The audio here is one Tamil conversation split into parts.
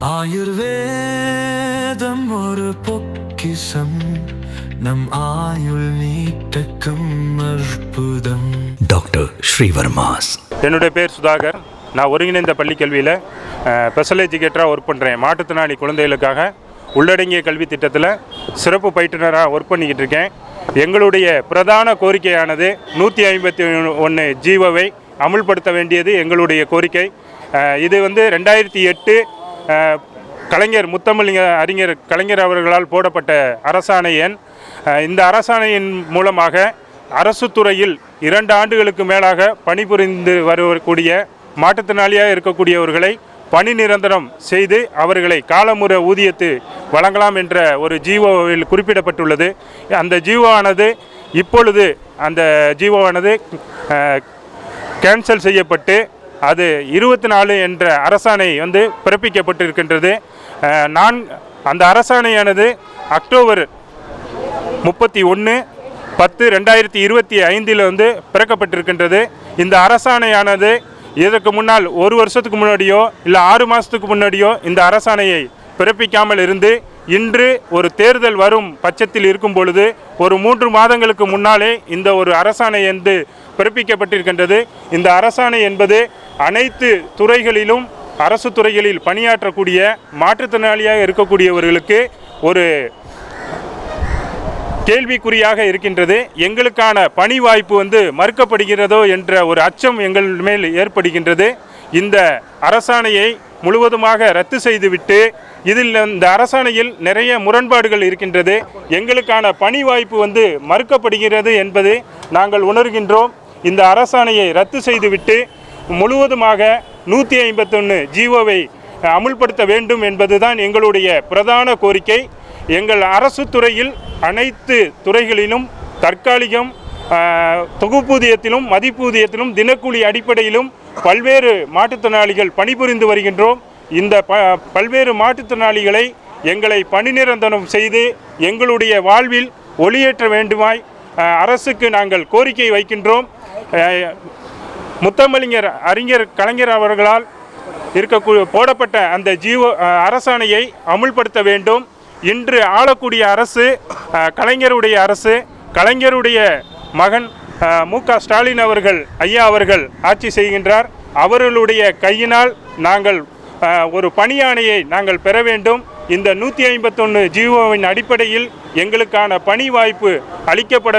ஆயுர்வேதம் ஒரு பொக்கிஷம், நம் ஆயுள் நீட்டக்கும் அற்புதம். டாக்டர் ஸ்ரீவர்மாஸ். என்னுடைய பேர் சுதாகர். நான் ஒருங்கிணைந்த பள்ளிக்கல்வியில் ஸ்பெஷல் எஜுகேட்டராக ஒர்க் பண்ணுறேன். மாற்றுத்திறனாளி குழந்தைகளுக்காக உள்ளடங்கிய கல்வி திட்டத்தில் சிறப்பு பயிற்றுனராக ஒர்க் பண்ணிக்கிட்டு இருக்கேன். எங்களுடைய பிரதான கோரிக்கையானது 151 ஜீவோவை அமுல்படுத்த வேண்டியது எங்களுடைய கோரிக்கை. இது 2008 கலைஞர் அறிஞர் கலைஞர் அவர்களால் போடப்பட்ட அரசாணை எண். இந்த அரசாணையின் மூலமாக அரசு துறையில் 2 ஆண்டுகளுக்கு மேலாக பணிபுரிந்து வரக்கூடிய மாற்றுத்திறனாளியாக இருக்கக்கூடியவர்களை பணி நிரந்தரம் செய்து அவர்களை காலமுற ஊதியத்தை வழங்கலாம் என்ற ஒரு ஜீவோவில் குறிப்பிடப்பட்டுள்ளது. அந்த ஜீவோவானது இப்பொழுது கேன்சல் செய்யப்பட்டு அது 24 என்ற அரசாணை பிறப்பிக்கப்பட்டிருக்கின்றது. அந்த அரசாணையானது அக்டோபர் 31/10/2025 பிறக்கப்பட்டிருக்கின்றது. இந்த அரசாணையானது இதற்கு முன்னால் 1 வருஷத்துக்கு முன்னாடியோ இல்லை 6 மாதத்துக்கு முன்னாடியோ இந்த அரசாணையை பிறப்பிக்காமல் இருந்து இன்று ஒரு தேர்தல் வரும் பட்சத்தில் இருக்கும் பொழுது ஒரு 3 மாதங்களுக்கு முன்னாலே இந்த ஒரு அரசாணை பிறப்பிக்கப்பட்டிருக்கின்றது. இந்த அரசாணை என்பது அனைத்து துறைகளிலும் அரசு துறைகளில் பணியாற்றக்கூடிய மாற்றுத்திறனாளியாக இருக்கக்கூடியவர்களுக்கு ஒரு கேள்விக்குறியாக இருக்கின்றது. எங்களுக்கான பணி வாய்ப்பு மறுக்கப்படுகிறதோ என்ற ஒரு அச்சம் எங்கள் மேல் ஏற்படுகின்றது. இந்த அரசாணையை முழுவதுமாக ரத்து செய்துவிட்டு இந்த அரசாணையில் நிறைய முரண்பாடுகள் இருக்கின்றது. எங்களுக்கான பணி வாய்ப்பு மறுக்கப்படுகிறது என்பது நாங்கள் உணர்கின்றோம். இந்த அரசாணையை ரத்து செய்துவிட்டு முழுவதுமாக 151 ஜீவோவை அமுல்படுத்த வேண்டும் என்பதுதான் எங்களுடைய பிரதான கோரிக்கை. எங்கள் அரசு துறையில் அனைத்து துறைகளிலும் தற்காலிகம் தொகுப்பூதியத்திலும் மதிப்பூதியத்திலும் தினக்கூலி அடிப்படையிலும் பல்வேறு மாற்றுத்திறனாளிகள் பணிபுரிந்து வருகின்றோம். இந்த பல்வேறு மாற்றுத்திறனாளிகளை எங்களை பணி நிரந்தரம் செய்து எங்களுடைய வாழ்வில் ஒளியேற்ற வேண்டுமாய் அரசுக்கு நாங்கள் கோரிக்கை வைக்கின்றோம். அறிஞர் கலைஞர் அவர்களால் போடப்பட்ட அந்த அரசாணையை அமுல்படுத்த வேண்டும். இன்று ஆளக்கூடிய அரசு கலைஞருடைய அரசு. கலைஞருடைய மகன் மு.க. ஸ்டாலின் ஐயா அவர்கள் ஆட்சி செய்கின்றார். அவர்களுடைய கையினால் நாங்கள் ஒரு பணியாணையை நாங்கள் பெற வேண்டும். இந்த 151 ஜீவோவின் அடிப்படையில் எங்களுக்கான பணி வாய்ப்பு அளிக்கப்பட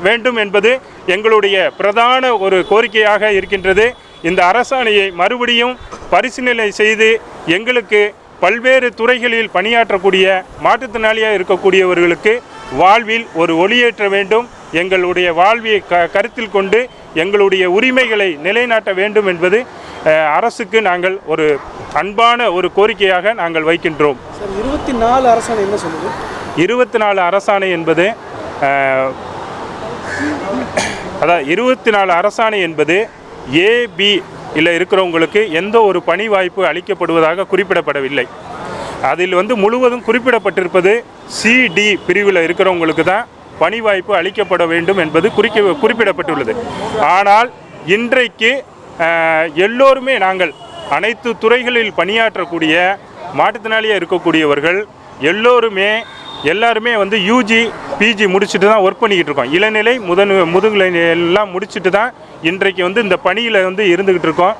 வேண்டும் என்பது எங்களுடைய பிரதான ஒரு கோரிக்கையாக இருக்கின்றது. இந்த அரசாணையை மறுபடியும் பரிசீலனை செய்து எங்களுக்கு பல்வேறு துறைகளில் பணியாற்றக்கூடிய மாற்றுத்திறனாளியாக இருக்கக்கூடியவர்களுக்கு வாழ்வில் ஒரு ஒளியேற்ற வேண்டும். எங்களுடைய வாழ்வை கருத்தில் கொண்டு எங்களுடைய உரிமைகளை நிலைநாட்ட வேண்டும் என்பது அரசுக்கு நாங்கள் ஒரு அன்பான ஒரு கோரிக்கையாக நாங்கள் வைக்கின்றோம். 24 அரசாணை என்ன சொல்லுது? 24 அரசாணை என்பது 24 அரசாணை என்பது ஏபி இல்லை இருக்கிறவங்களுக்கு எந்த ஒரு பணி வாய்ப்பு அளிக்கப்படுவதாக குறிப்பிடப்படவில்லை. அதில் முழுவதும் குறிப்பிடப்பட்டிருப்பது சிடி பிரிவில் இருக்கிறவங்களுக்கு தான் பணி வாய்ப்பு அளிக்கப்பட வேண்டும் என்பது குறிப்பிடப்பட்டுள்ளது. ஆனால் இன்றைக்கு எல்லோருமே நாங்கள் அனைத்து துறைகளில் பணியாற்றக்கூடிய மாற்றுத்திறனாளியாக இருக்கக்கூடியவர்கள் எல்லாருமே யூஜி பிஜி முடிச்சுட்டு தான் ஒர்க் பண்ணிக்கிட்டு இருக்கோம். இளநிலை முதுநிலை எல்லாம் முடிச்சுட்டு தான் இன்றைக்கு இந்த பணியில் இருந்துக்கிட்டு இருக்கோம்.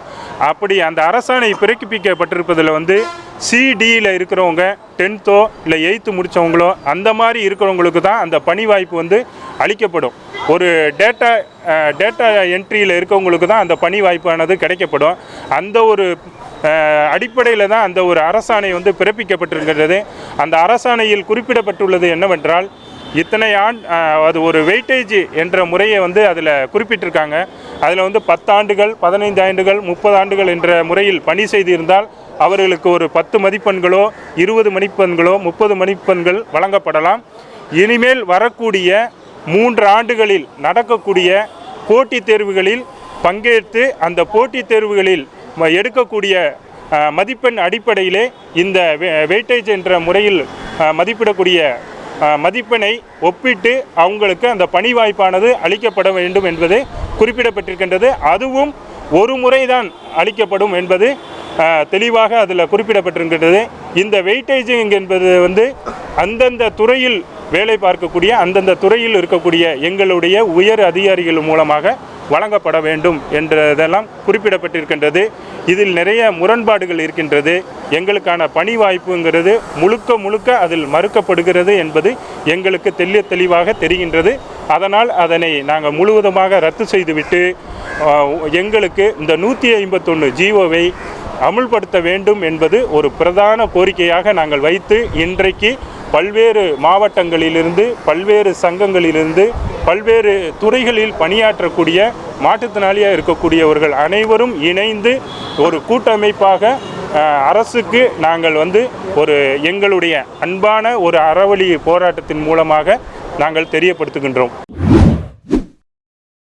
அப்படி அந்த அரசாணை பிறப்பிக்கப்பட்டிருப்பதில் சிடியில் இருக்கிறவங்க 10th இல்லை 8th முடித்தவங்களோ அந்த மாதிரி இருக்கிறவங்களுக்கு தான் அந்த பணி வாய்ப்பு அளிக்கப்படும். ஒரு டேட்டா என்ட்ரியில் இருக்கவங்களுக்கு தான் அந்த பணி வாய்ப்பானது கிடைக்கப்படும். அந்த ஒரு அடிப்படையில் தான் அந்த ஒரு அரசாணை பிறப்பிக்கப்பட்டிருக்கிறது. அந்த அரசாணையில் குறிப்பிடப்பட்டுள்ளது என்னவென்றால் இத்தனை அது ஒரு வெயிட்டேஜ் என்ற முறையை அதில் குறிப்பிட்டிருக்காங்க. அதில் 10 ஆண்டுகள் 15 ஆண்டுகள் 30 ஆண்டுகள் என்ற முறையில் பணி செய்திருந்தால் அவர்களுக்கு ஒரு 10 மதிப்பெண்களோ 20 மதிப்பெண்களோ 30 மதிப்பெண்கள் வழங்கப்படலாம். இனிமேல் வரக்கூடிய 3 ஆண்டுகளில் நடக்கக்கூடிய போட்டித் தேர்வுகளில் பங்கேற்று அந்த போட்டித் தேர்வுகளில் எடுக்கக்கூடிய மதிப்பெண் அடிப்படையிலே இந்த வெயிட்டேஜ் என்ற முறையில் மதிப்பிடக்கூடிய மதிப்பெண்ணை ஒப்பிட்டு அவங்களுக்கு அந்த பணி வாய்ப்பானது அளிக்கப்பட வேண்டும் என்பது குறிப்பிடப்பட்டிருக்கின்றது. அதுவும் ஒரு முறை தான் அளிக்கப்படும் என்பது தெளிவாக அதில் குறிப்பிடப்பட்டிருக்கின்றது. இந்த வெயிட்டேஜிங் என்பது வந்து அந்தந்த துறையில் வேலை பார்க்கக்கூடிய அந்தந்த துறையில் இருக்கக்கூடிய எங்களுடைய உயர் அதிகாரிகள் மூலமாக வழங்கப்பட வேண்டும் என்றதெல்லாம் குறிப்பிடப்பட்டிருக்கின்றது. இதில் நிறைய முரண்பாடுகள் இருக்கின்றது. எங்களுக்கான பணி வாய்ப்புங்கிறது முழுக்க அதில் மறுக்கப்படுகிறது என்பது எங்களுக்கு தெளிவாக தெரிகின்றது. அதனால் அதனை நாங்கள் முழுவதுமாக ரத்து செய்துவிட்டு எங்களுக்கு இந்த 151 ஜிஓவை அமுல்படுத்த வேண்டும் என்பது ஒரு பிரதான கோரிக்கையாக நாங்கள் வைத்து இன்றைக்கு பல்வேறு மாவட்டங்களிலிருந்து பல்வேறு சங்கங்களிலிருந்து பல்வேறு துறைகளில் பணியாற்றக்கூடிய மாற்றுத்திறனாளியாக இருக்கக்கூடியவர்கள் அனைவரும் இணைந்து ஒரு கூட்டமைப்பாக அரசுக்கு நாங்கள் வந்து ஒரு எங்களுடைய அன்பான ஒரு அறவழி போராட்டத்தின் மூலமாக நாங்கள் தெரியப்படுத்துகின்றோம்.